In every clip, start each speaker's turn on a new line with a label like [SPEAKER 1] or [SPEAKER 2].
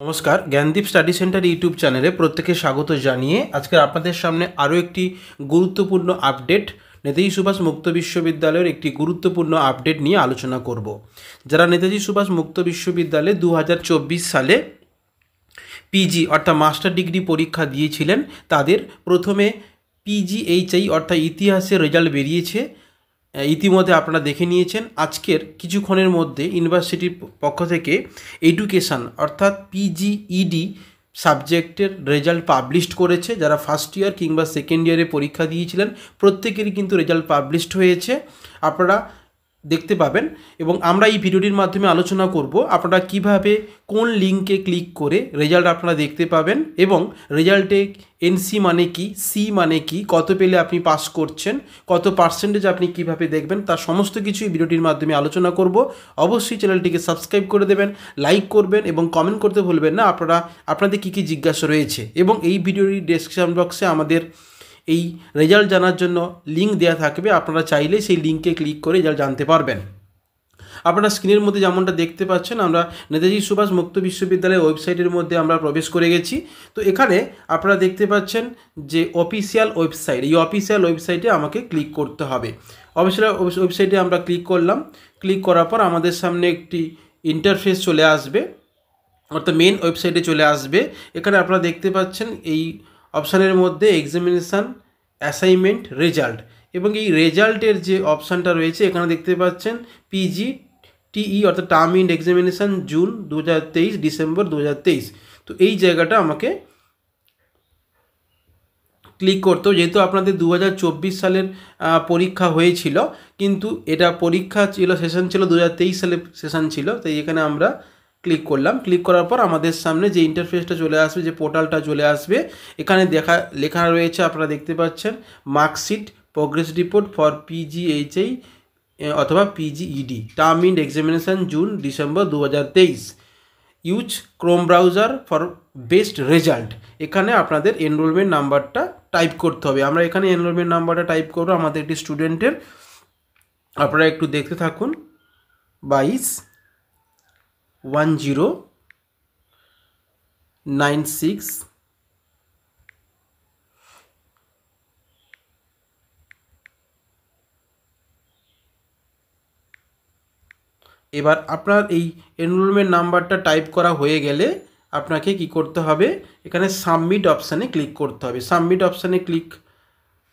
[SPEAKER 1] নমস্কার, Gyandeep study centre YouTube চ্যানেলে প্রত্যেকে স্বাগত জানিয়ে আজকে আপনাদের সামনে আরও একটি গুরুত্বপূর্ণ আপডেট, নেতাজি সুভাষ মুক্ত বিশ্ববিদ্যালয়ের একটি গুরুত্বপূর্ণ আপডেট নিয়ে আলোচনা করব। যারা নেতাজি সুভাষ মুক্ত বিশ্ববিদ্যালয়ে 2024 সালে পিজি অর্থাৎ মাস্টার ডিগ্রি পরীক্ষা দিয়েছিলেন, তাদের প্রথমে পিজিএইচআই অর্থাৎ ইতিহাসের রেজাল্ট বেরিয়েছে। ইতিমধ্যে আপনারা দেখে নিয়েছেন। আজকের কিছুক্ষণের মধ্যে ইউনিভার্সিটির পক্ষ থেকে এডুকেশান অর্থাৎ পিজিইডি সাবজেক্টের রেজাল্ট পাবলিশড করেছে। যারা ফার্স্ট ইয়ার কিংবা সেকেন্ড ইয়ারে পরীক্ষা দিয়েছিলেন প্রত্যেকেরই কিন্তু রেজাল্ট পাবলিশড হয়েছে, আপনারা দেখতে পাবেন। এবং আমরা এই ভিডিওটির মাধ্যমে আলোচনা করব আপনারা কিভাবে কোন লিঙ্কে ক্লিক করে রেজাল্ট আপনারা দেখতে পাবেন এবং রেজাল্টে এনসি মানে কি, সি মানে কি, কত পেলে আপনি পাস করছেন, কত পার্সেন্টেজ আপনি কিভাবে দেখবেন, তার সমস্ত কিছু এই ভিডিওটির মাধ্যমে আলোচনা করব। অবশ্যই চ্যানেলটিকে সাবস্ক্রাইব করে দেবেন, লাইক করবেন এবং কমেন্ট করতে ভুলবেন না আপনাদের কী কী জিজ্ঞাসা রয়েছে। এবং এই ভিডিওর ডেসক্রিপশন বক্সে আমাদের এই রেজাল্ট জানার জন্য লিঙ্ক দেওয়া থাকবে, আপনারা চাইলে সেই লিঙ্কে ক্লিক করে রেজাল্ট জানতে পারবেন। আপনারা স্ক্রিনের মধ্যে যেমনটা দেখতে পাচ্ছেন, আমরা নেতাজি সুভাষ মুক্ত বিশ্ববিদ্যালয়ের ওয়েবসাইটের মধ্যে আমরা প্রবেশ করে গেছি। তো এখানে আপনারা দেখতে পাচ্ছেন যে অফিসিয়াল ওয়েবসাইট, এই অফিসিয়াল ওয়েবসাইটে আমাকে ক্লিক করতে হবে। অফিসিয়াল ওয়েবসাইটে আমরা ক্লিক করলাম। ক্লিক করার পর আমাদের সামনে একটি ইন্টারফেস চলে আসবে, অর্থাৎ মেন ওয়েবসাইটে চলে আসবে। এখানে আপনারা দেখতে পাচ্ছেন এই অপশানের মধ্যে এক্সামিনেশান, অ্যাসাইনমেন্ট, রেজাল্ট, এবং এই রেজাল্টের যে অপশানটা রয়েছে এখানে দেখতে পাচ্ছেন পিজিটিই অর্থাৎ term end examination June 2023 December 2023। তো এই জায়গাটা আমাকে ক্লিক করতেও, যেহেতু আপনাদের 2024 সালের পরীক্ষা হয়েছিল, কিন্তু এটা পরীক্ষা ছিল, সেশন ছিল 2023 সালে সেশন ছিল। তাই এখানে আমরা ক্লিক করলাম। ক্লিক করার পর আমাদের সামনে যে ইন্টারফেসটা চলে আসবে, যে পোর্টালটা চলে আসবে, এখানে লেখা রয়েছে, আপনারা দেখতে পাচ্ছেন marksheet progress report for PGHI অথবা PGED term end examination June December 2023, use Chrome browser for best result. এখানে আপনাদের এনরোলমেন্ট নাম্বারটা টাইপ করতে হবে। আমরা এখানে এনরোলমেন্ট নাম্বারটা টাইপ করবো আমাদের একটি স্টুডেন্টের, আপনারা একটু দেখতে থাকুন। 221096। এবার আপনার এই এনরোলমেন্ট নাম্বারটা টাইপ করা হয়ে গেলে আপনাকে কি করতে হবে, এখানে সাবমিট অপশানে ক্লিক করতে হবে। সাবমিট অপশানে ক্লিক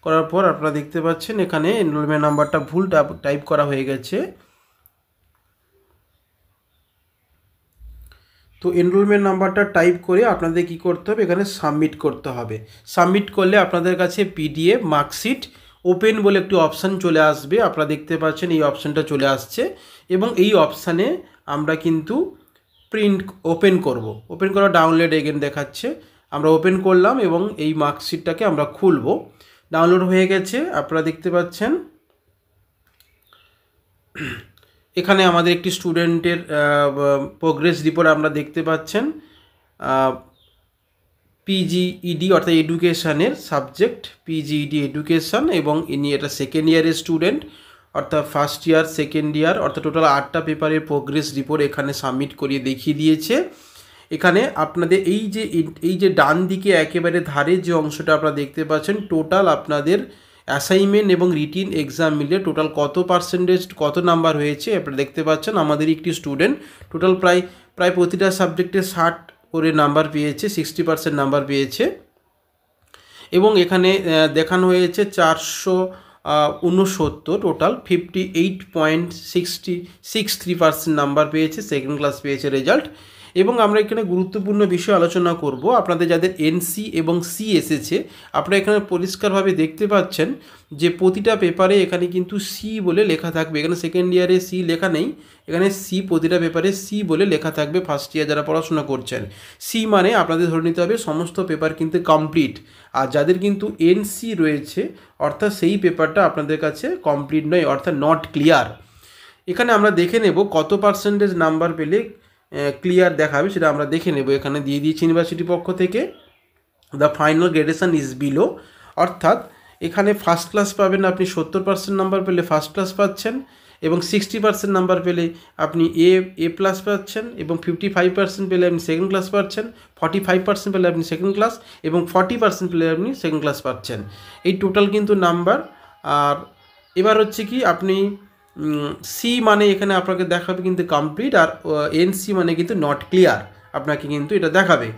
[SPEAKER 1] করার পর আপনারা দেখতে পাচ্ছেন এখানে এনরোলমেন্ট নাম্বারটা ভুল টাইপ করা হয়ে গেছে। তো এনরোলমেন্ট নাম্বারটা টাইপ করে আপনাদের কি করতে হবে, এখানে সাবমিট করতে হবে। সাবমিট করলে আপনাদের কাছে পিডিএফ মার্কশিট ওপেন বলে একটি অপশান চলে আসবে। আপনারা দেখতে পাচ্ছেন এই অপশানটা চলে আসছে এবং এই অপশানে আমরা কিন্তু প্রিন্ট ওপেন করব। ওপেন করা ডাউনলোড এগেন দেখাচ্ছে, আমরা ওপেন করলাম এবং এই মার্কশিটটাকে আমরা খুলব। ডাউনলোড হয়ে গেছে, আপনারা দেখতে পাচ্ছেন। এখানে আমাদের একটি স্টুডেন্টের প্রোগ্রেস রিপোর্ট আমরা দেখতে পাচ্ছেন। পিজিইডি অর্থাৎ এডুকেশানের সাবজেক্ট পিজিইডি এডুকেশান, এবং ইনি এটা সেকেন্ড ইয়ারের স্টুডেন্ট, অর্থাৎ ফার্স্ট ইয়ার সেকেন্ড ইয়ার, অর্থাৎ টোটাল 8টা পেপারের প্রোগ্রেস রিপোর্ট এখানে সাবমিট করিয়ে দেখিয়ে দিয়েছে। এখানে আপনাদের এই যে ডান দিকে একেবারে ধারে যে অংশটা আপনারা দেখতে পাচ্ছেন, টোটাল আপনাদের অ্যাসাইনমেন্ট এবং রিটিন এক্সাম মিলে টোটাল কত পার্সেন্টেজ, কত নাম্বার হয়েছে আপনারা দেখতে পাচ্ছেন। আমাদের একটি স্টুডেন্ট টোটাল প্রায় প্রতিটা সাবজেক্টে 60 করে নাম্বার পেয়েছে, 60% নাম্বার পেয়েছে। এবং এখানে দেখানো হয়েছে 469, টোটাল 58.63% নাম্বার পেয়েছে, সেকেন্ড ক্লাস পেয়েছে রেজাল্ট। এবং আমরা এখানে গুরুত্বপূর্ণ বিষয় আলোচনা করব। আপনাদের যাদের এনসি এবং সি এসেছে, আপনারা এখানে পরিষ্কারভাবে দেখতে পাচ্ছেন যে প্রতিটা পেপারে এখানে কিন্তু সি বলে লেখা থাকবে। এখানে সেকেন্ড ইয়ারে সি লেখা নেই, এখানে সি প্রতিটা পেপারে সি বলে লেখা থাকবে। ফার্স্ট ইয়ার যারা পড়াশোনা করছেন, সি মানে আপনাদের ধরে নিতে হবে সমস্ত পেপার কিন্তু কমপ্লিট। আর যাদের কিন্তু এনসি রয়েছে অর্থাৎ সেই পেপারটা আপনাদের কাছে কমপ্লিট নয়, অর্থাৎ নট ক্লিয়ার। এখানে আমরা দেখে নেব কত পার্সেন্টেজ নাম্বার পেলে ক্লিয়ার দেখাবে, সেটা আমরা দেখে নেব। এখানে দিয়ে দিয়েছি ইউনিভার্সিটির পক্ষ থেকে the final gradation is below, অর্থাৎ এখানে ফার্স্ট ক্লাস পাবেন আপনি 70% নাম্বার পেলে ফার্স্ট ক্লাস পাচ্ছেন, এবং 60% নাম্বার পেলে আপনি এ প্লাস পাচ্ছেন, এবং 55% পেলে আপনি সেকেন্ড ক্লাস পাচ্ছেন, 45% পেলে আপনি সেকেন্ড ক্লাস, এবং 40% পেলে আপনি সেকেন্ড ক্লাস পাচ্ছেন। এই টোটাল কিন্তু নাম্বার। আর এবার হচ্ছে কি, আপনি সি মানে এখানে আপনাকে দেখাবে কিন্তু কমপ্লিট, আর এনসি মানে কিন্তু নট ক্লিয়ার, আপনাকে কিন্তু এটা দেখাবে।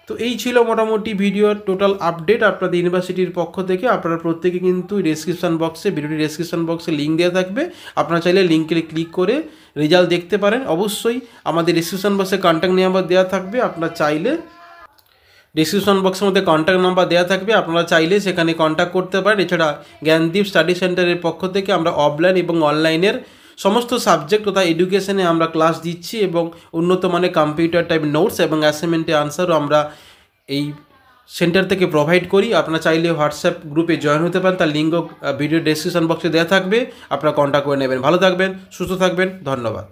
[SPEAKER 1] তো এই ছিল মোটামুটি ভিডিওর টোটাল আপডেট আপনাদের ইউনিভার্সিটির পক্ষ থেকে। আপনারা প্রত্যেকে কিন্তু ডেসক্রিপশন বক্সে, ভিডিওটি ডেসক্রিপশন বক্সে লিঙ্ক দেওয়া থাকবে, আপনারা চাইলে লিঙ্কে ক্লিক করে রেজাল্ট দেখতে পারেন। অবশ্যই আমাদের ডেসক্রিপশন বক্সে কন্ট্যাক্ট নাম্বার দেওয়া থাকবে, আপনারা চাইলে ডিসক্রিপশন বক্সের মধ্যে কন্ট্যাক্ট নাম্বার দেওয়া থাকবে, আপনারা চাইলে সেখানে কন্ট্যাক্ট করতে পারেন। এছাড়া জ্ঞানদীপ স্টাডি সেন্টারের পক্ষ থেকে আমরা অফলাইন এবং অনলাইনের সমস্ত সাবজেক্ট তথা এডুকেশনে আমরা ক্লাস দিচ্ছি, এবং উন্নত মানের কম্পিউটার টাইপ নোটস এবং অ্যাসাইনমেন্টের আনসারও আমরা এই সেন্টার থেকে প্রোভাইড করি। আপনারা চাইলে হোয়াটসঅ্যাপ গ্রুপে জয়েন হতে পারেন, তার লিঙ্কও ভিডিও ডেসক্রিপশন বক্সে দেওয়া থাকবে, আপনারা কন্ট্যাক্ট করে নেবেন। ভালো থাকবেন, সুস্থ থাকবেন, ধন্যবাদ।